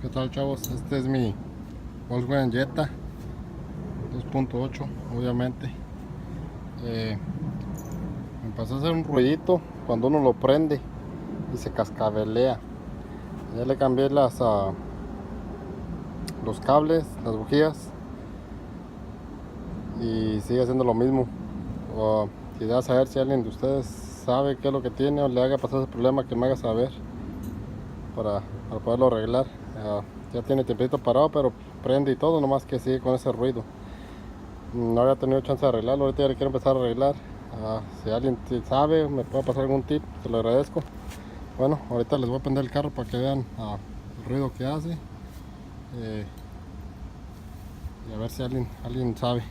¿Qué tal, chavos? Este es mi Volkswagen Jetta 2.8, obviamente. Me empezó a hacer un ruidito cuando uno lo prende y se cascabelea. Ya le cambié los cables, las bujías, y sigue haciendo lo mismo. Quisiera saber si alguien de ustedes sabe qué es lo que tiene o le haga pasar ese problema, que me haga saber para poderlo arreglar. Ya tiene tiempito parado, pero prende y todo, nomás que sigue con ese ruido. No había tenido chance de arreglarlo, ahorita ya le quiero empezar a arreglar. Si alguien sabe, me puede pasar algún tip, te lo agradezco. Bueno, ahorita les voy a prender el carro para que vean el ruido que hace, y a ver si alguien sabe.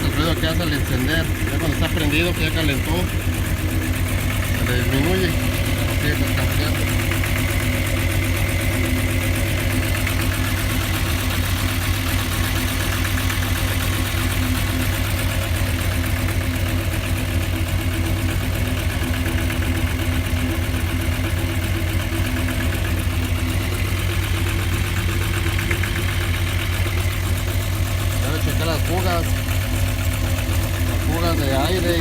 El ruido que hace al encender, ya cuando está prendido, que ya calentó, se le disminuye, pero sigue cascabeando. Ya le chequé las fugas de aire,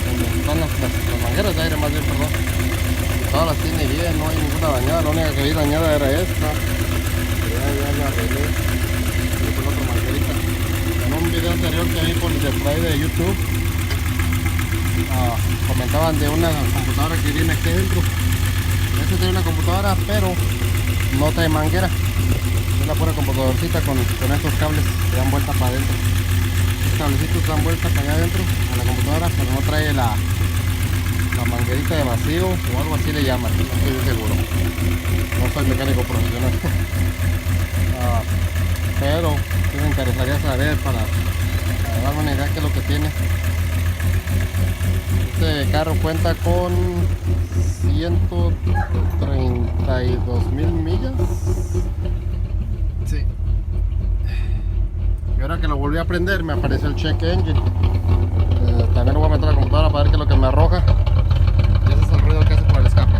donde están las mangueras de aire, más bien, perdón. Todas las tiene bien, no hay ninguna dañada. La única que vi dañada era esta. Ya la arreglé. Y con otra manguerita. En un video anterior que vi por el de YouTube, comentaban de una computadora que viene aquí dentro. Esta tiene una computadora, pero no trae manguera. Es la pura computadorcita con estos cables que dan vuelta para adentro. Estos cablecitos dan vuelta para allá adentro a la computadora, pero no trae la manguerita de vacío o algo así le llaman, no estoy seguro. No soy mecánico profesional. Pero sí me interesaría saber para darme una idea de qué es lo que tiene. Este carro cuenta con 132,000 millas. Sí. Y ahora que lo volví a prender me apareció el check engine. También lo voy a meter a la computadora para ver qué es lo que me arroja. Y ese es el ruido que hace por el escape.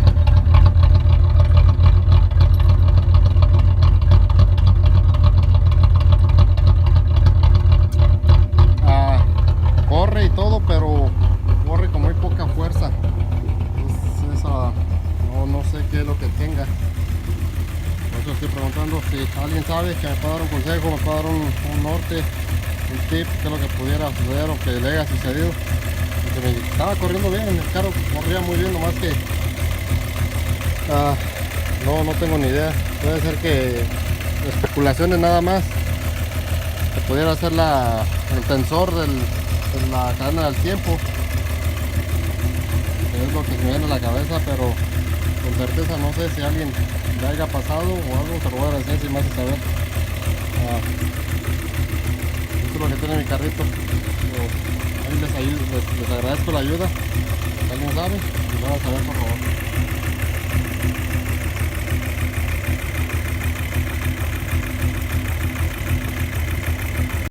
Corre y todo, pero corre con muy poca fuerza. No sé qué es lo que tenga. Por eso estoy preguntando si alguien sabe, que me pueda dar un consejo, me pueda dar un norte, un tip, qué es lo que pudiera suceder o que le haya sucedido. Porque me estaba corriendo bien, el carro corría muy bien, nomás que no tengo ni idea. Puede ser que especulaciones nada más, que pudiera ser el tensor de la cadena del tiempo, que es lo que me viene a la cabeza, pero con certeza no sé si alguien le haya pasado o algo. Te lo voy a agradecer si me hace saber. Esto es lo que tiene mi carrito. Ahí les agradezco la ayuda. Si alguien sabe, me van a saber, por favor.